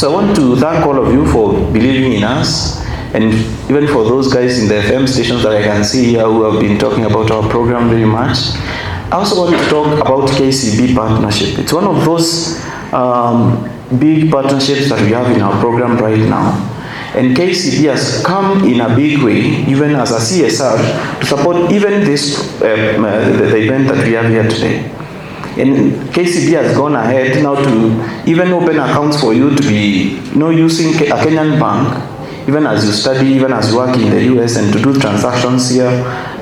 So I want to thank all of you for believing in us, and even for those guys in the FM stations that I can see here who have been talking about our program very much. I also want to talk about KCB partnership. It's one of those big partnerships that we have in our program right now. And KCB has come in a big way, even as a CSR, to support even this, the event that we have here today. And KCB has gone ahead now to even open accounts for you to be using a Kenyan bank, even as you study, even as you work in the US, and to do transactions here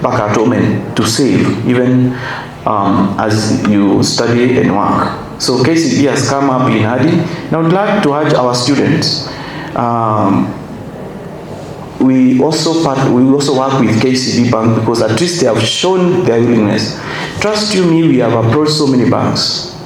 back at home and to save, even as you study and work. So KCB has come up in handy. Now I'd like to urge our students, we also work with KCB Bank because at least they have shown their willingness. Trust you me, we have approached so many banks.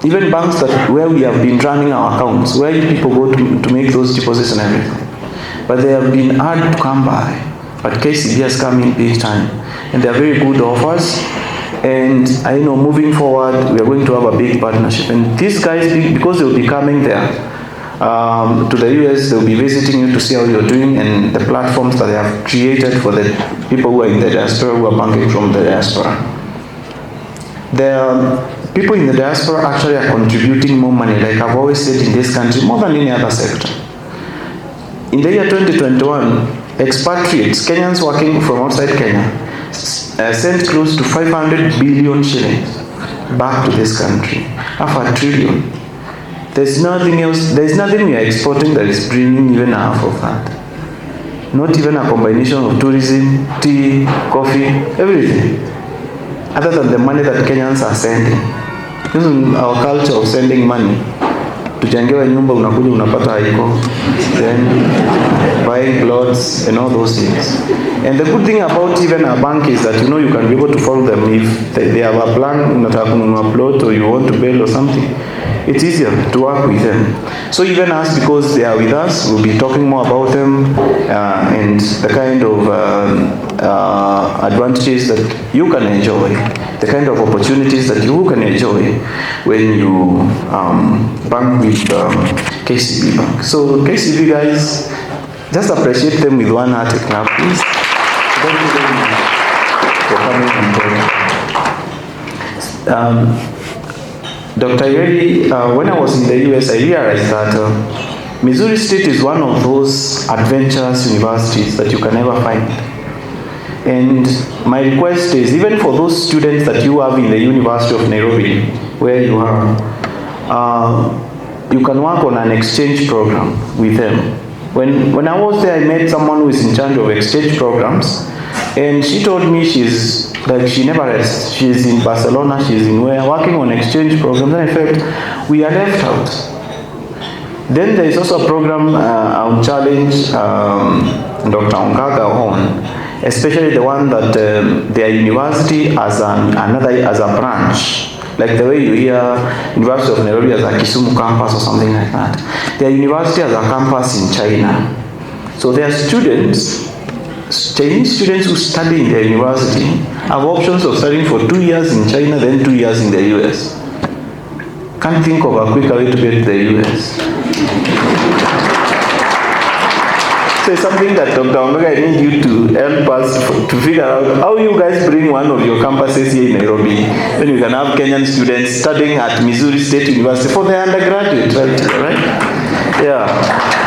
Even banks that where we have been running our accounts, where people go to make those deposits and everything. But they have been hard to come by. But KCB has come in big time. And they are very good offers. And I know moving forward, we are going to have a big partnership. And these guys, because they will be coming there, to the US, they'll be visiting you to see how you're doing and the platforms that they have created for the people who are in the diaspora, who are banking from the diaspora. The people in the diaspora actually are contributing more money, like I've always said, in this country, more than any other sector. In the year 2021, expatriates, Kenyans working from outside Kenya, sent close to 500 billion shillings back to this country, half a trillion. There's nothing else, there's nothing we are exporting that is bringing even half of that. Not even a combination of tourism, tea, coffee, everything. Other than the money that Kenyans are sending. This is our culture of sending money. Tujengewa nyumba unakuja unapata haiko. Then buying plots and all those things. And the good thing about even a bank is that you can be able to follow them. If they have a plan, unataka kununua plot or you want to build or something, it's easier to work with them. So even us, because they are with us, we'll be talking more about them and the kind of advantages that you can enjoy, the kind of opportunities that you can enjoy when you bank with KCB Bank. So KCB guys, just appreciate them with one hearty clap, please. Thank you very much for coming and talking. Dr. Yeri, when I was in the US, I realized that Missouri State is one of those adventurous universities that you can never find. And my request is, even for those students that you have in the University of Nairobi, where you are, you can work on an exchange program with them. When I was there, I met someone who is in charge of exchange programs, and she told me she never rests. She's in Barcelona, she's in where, working on exchange programs, and I felt we are left out. Then there is also a program I'll challenge Dr. Ongaga on, especially the one that their university as a branch, like the way you hear University of Nairobi as a Kisumu campus or something like that. Their university as a campus in China. So their students, Chinese students who study in their university have options of studying for 2 years in China, then 2 years in the US. Can't think of a quicker way to get to the US. So it's something that Dr. Omega, I need you to help us to figure out how you guys bring one of your campuses here in Nairobi. Then you can have Kenyan students studying at Missouri State University for their undergraduate, right? Yeah,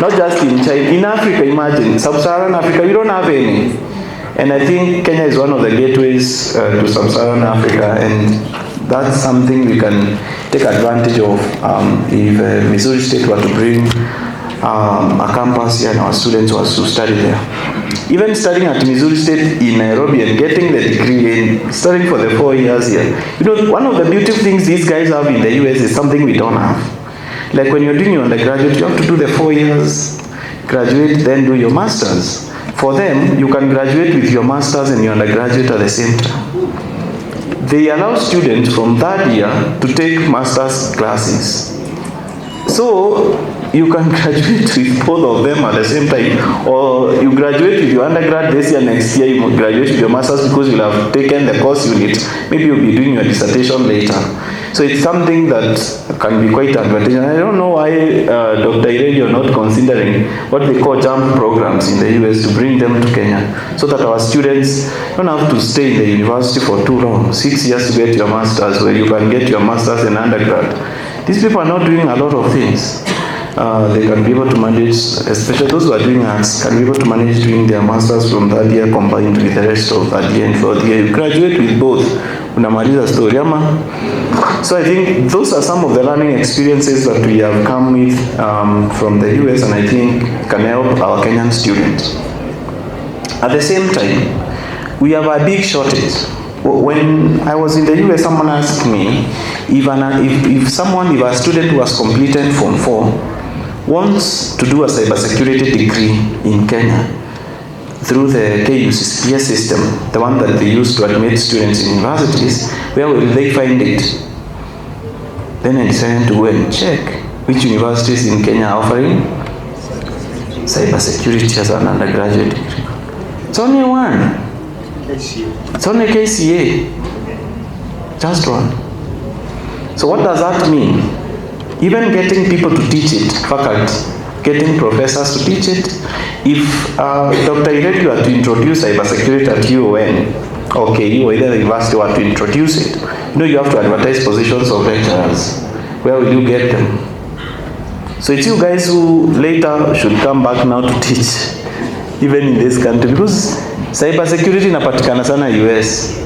not just in China. In Africa, imagine, sub-Saharan Africa, we don't have any. And I think Kenya is one of the gateways to sub-Saharan Africa, and that's something we can take advantage of if Missouri State were to bring a campus here and our students were to study there. Even studying at Missouri State in Nairobi and getting the degree and studying for the 4 years here. One of the beautiful things these guys have in the US is something we don't have. Like when you're doing your undergraduate, you have to do the 4 years, graduate, then do your masters. For them, you can graduate with your masters and your undergraduate at the same time. They allow students from third year to take master's classes. So you can graduate with both of them at the same time, or you graduate with your undergrad this year, next year you graduate with your masters because you'll have taken the course unit. Maybe you'll be doing your dissertation later. So it's something that can be quite advantageous. I don't know why Dr. Iredi are not considering what they call jump programs in the US to bring them to Kenya, so that our students don't have to stay in the university for too long, 6 years to get your master's, where you can get your master's in undergrad. These people are not doing a lot of things. They can be able to manage, especially those who are doing arts, can be able to manage doing their masters from third year combined with the rest of third year and fourth year. You graduate with both. Unamaliza story ama. So I think those are some of the learning experiences that we have come with from the US, and I think can help our Kenyan students. At the same time, we have a big shortage. When I was in the US, someone asked me if a student who has completed Form 4 wants to do a cybersecurity degree in Kenya through the KUCCS system, the one that they use to admit students in universities, where will they find it? Then I decided to go and check which universities in Kenya are offering cybersecurity as an undergraduate degree. It's only one. It's only KCA. Just one. So what does that mean? Even getting people to teach it, faculty, getting professors to teach it. If Dr. Iredi were to introduce cybersecurity at UON, or KU, or either the university were to introduce it, you have to advertise positions of lecturers. Where will you get them? So it's you guys who later should come back now to teach, even in this country, because cybersecurity inapatikana sana US.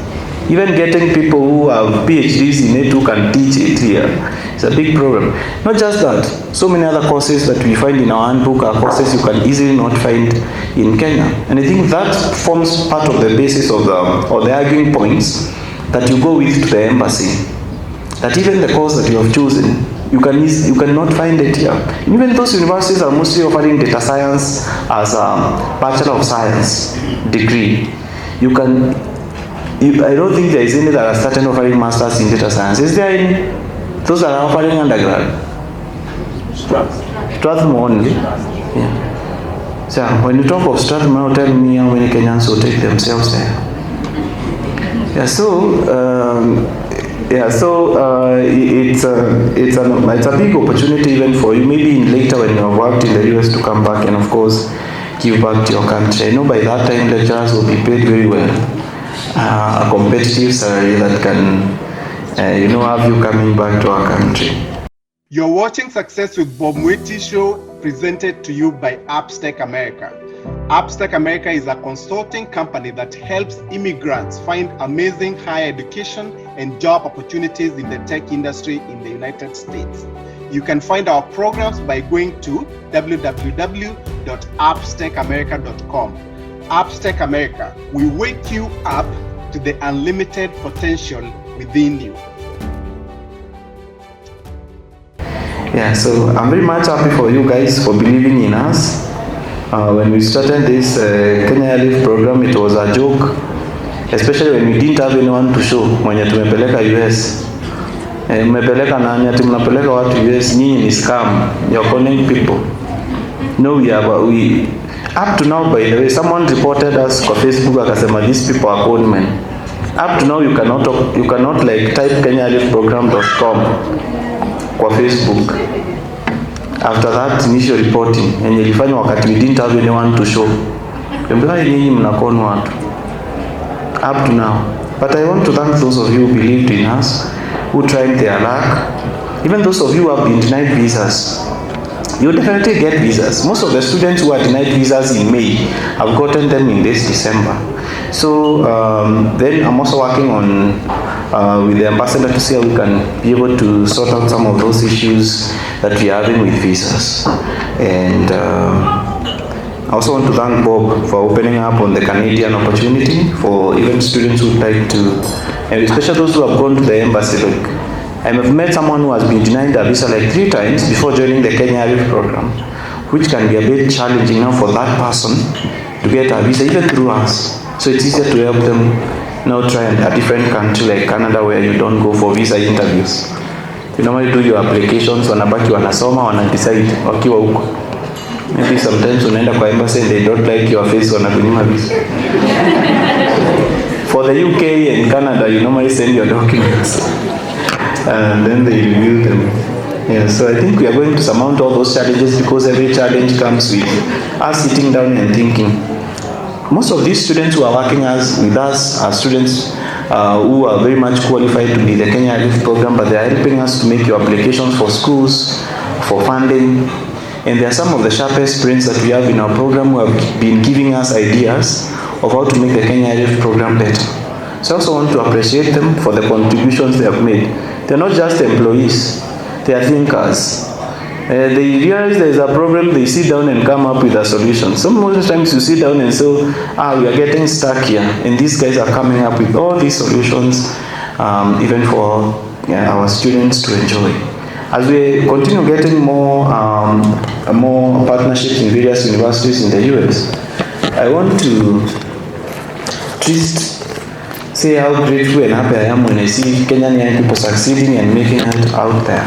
Even getting people who have PhDs in it who can teach it here, it's a big problem. Not just that, so many other courses that we find in our handbook are courses you can easily not find in Kenya. And I think that forms part of the basis of the arguing points that you go with to the embassy. That even the course that you have chosen, you cannot find it here. Even those universities are mostly offering data science as a Bachelor of Science degree. I don't think there is any that are started offering masters in data science. Is there any? Those that are offering undergrad? Strathmore only. Yeah. So when you talk of Strathmore, tell me how many Kenyans will take themselves there. Yeah. It's a big opportunity even for you. Maybe later when you have worked in the US to come back and of course give back to your country. I know by that time lecturers will be paid very well. A competitive salary that can, have you coming back to our country. You're watching Success with Bob Mwiti Show, presented to you by Upstack America. Upstack America is a consulting company that helps immigrants find amazing higher education and job opportunities in the tech industry in the United States. You can find our programs by going to www.upstackamerica.com. Upstack America, we wake you up to the unlimited potential within you. Yeah, so I'm very much happy for you guys for believing in us. When we started this Kenya Live program, it was a joke, especially when we didn't have anyone to show. Mwenye tumepeleka US, mmepeleka nani? Ati mnapeleka watu US, nyinyi ni scam, you're conning people. No, we up to now, by the way, someone reported us kwa Facebook akasema these people are con men. Up to now, you cannot like type kenyalifprogram.com kwa Facebook. After that initial reporting yenye ilifanywa wakati we didn't have anyone to show, mbona nyinyi mnakon watu up to now. But I want to thank those of you who believed in us, who tried their luck. Even those of you who have been denied visas, you definitely get visas. Most of the students who are denied visas in May have gotten them in this December. So then I'm also working on with the ambassador to see how we can be able to sort out some of those issues that we are having with visas. And I also want to thank Bob for opening up on the Canadian opportunity for even students who like to, and especially those who have gone to the embassy. Like, I have met someone who has been denied a visa like 3 times before joining the Kenya Live program, which can be a bit challenging now for that person to get a visa even through us. So it's easier to help them now try a different country like Canada, where you don't go for visa interviews. You normally do your applications, wanabaki wanasoma, wanadecide wakiwa huko. Maybe sometimes unaenda kwa embassy and they don't like your face, wanakunyima visa. For the UK and Canada, you normally send your documents. and then they review them. Yeah, so I think we are going to surmount all those challenges, because every challenge comes with us sitting down and thinking. Most of these students who are working with us are students who are very much qualified to be the Kenya Relief Program, but they are helping us to make your applications for schools, for funding, and they are some of the sharpest brains that we have in our program who have been giving us ideas of how to make the Kenya Relief Program better. So I also want to appreciate them for the contributions they have made. They are not just employees, they are thinkers. They realize there is a problem, they sit down and come up with a solution. So most times you sit down and say, we are getting stuck here, and these guys are coming up with all these solutions, even for our students to enjoy. As we continue getting more partnerships in various universities in the US, I want to just say how grateful and happy I am when I see Kenyan young people succeeding and making it out there.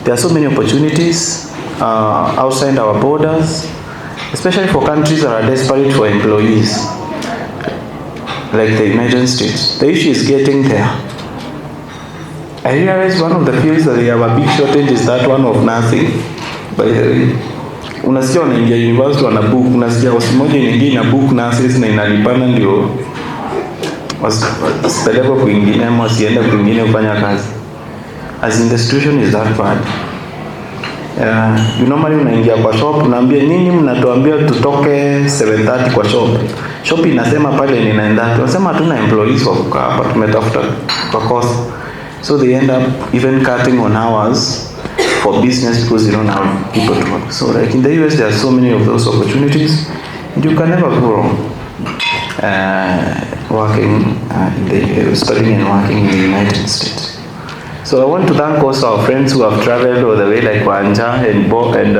There are so many opportunities outside our borders, especially for countries that are desperate for employees, like the United States. The issue is getting there. I realize one of the fields that they have a big shortage is that one of nursing. By the way, unasikia wanaingia university wana book, unasikia hosi moja inaingia ina book nurses na inalipana ndio wasipelekwa kwingine ama wasiende kwingine kufanya kazi. As in the situation is that bad. You normally unaingia kwa shop, unaambia nini, mnatuambia tutoke 7:30 kwa shop. Shop inasema pale ninaenda. Tunasema hatuna employees wa kukaa hapa, tumetafuta kwa cost. So they end up even cutting on hours for business because they don't have people to work. So like in the US, there are so many of those opportunities, and you can never go wrong studying and working in the United States. So I want to thank also our friends who have traveled all the way, like Wanja and Bob and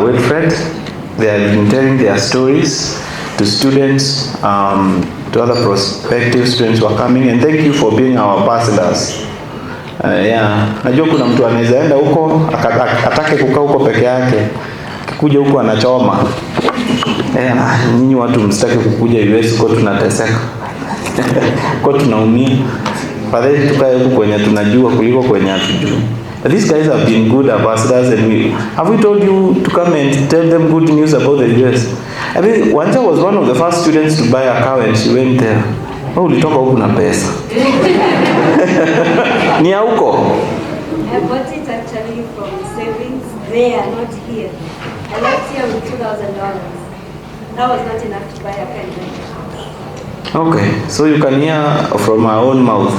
Wilfred. They have been telling their stories to students, to other prospective students who are coming, and thank you for being our ambassadors. Najua kuna mtu anaweza enda huko atake kukaa huko peke yake, kuja huko anachoma. Nyinyi watu msitake kukuja US huko, tunateseka kwa tunaumia. Fadhali tukae huko kwenye tunajua kuliko kwenye hatujui. These guys have been good ambassadors, and have we told you to come and tell them good news about the US? I mean, Wanja was one of the first students to buy a car and she went there. Ulitoka huko na pesa. Ni huko? I bought it actually from savings there, not here. I left here with $2,000. That was not enough to buy a car. Okay, so you can hear from our own mouth.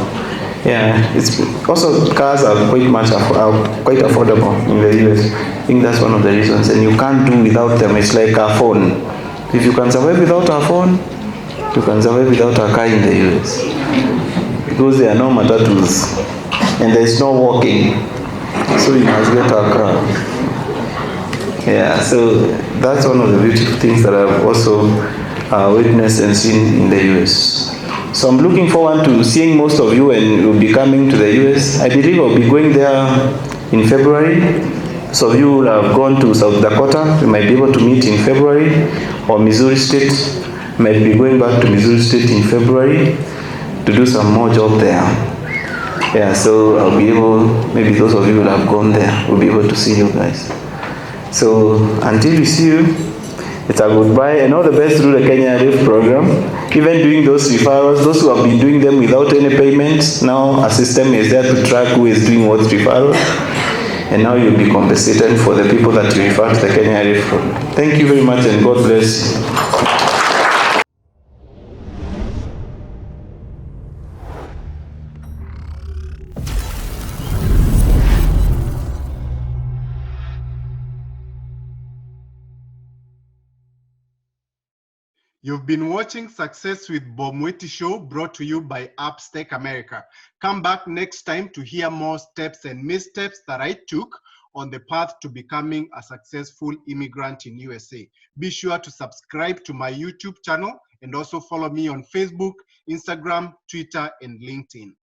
Yeah, it's also cars are quite affordable in the US. I think that's one of the reasons, and you can't do without them. It's like a phone. If you can survive without a phone, you can survive without a car in the US, because there are no matatus and there is no walking, so you must get a car. Yeah, so that's one of the beautiful things that I've also witnessed and seen in the US. So I'm looking forward to seeing most of you, and you'll be coming to the US. I believe I'll be going there in February. So you will have gone to South Dakota. We might be able to meet in February, or Missouri State. Might be going back to Missouri State in February to do some more job there. Yeah, so I'll be able, maybe those of you will have gone there, we'll be able to see you guys. So until we see you, it's a goodbye, and all the best through the Kenya Relief Program. Even doing those referrals, those who have been doing them without any payments, now a system is there to track who is doing what referral, and now you'll be compensated for the people that you refer to the Kenya Relief Program. Thank you very much, and God bless you. You've been watching Success with Bob Mwiti Show, brought to you by Upstack America. Come back next time to hear more steps and missteps that I took on the path to becoming a successful immigrant in USA. Be sure to subscribe to my YouTube channel and also follow me on Facebook, Instagram, Twitter, and LinkedIn.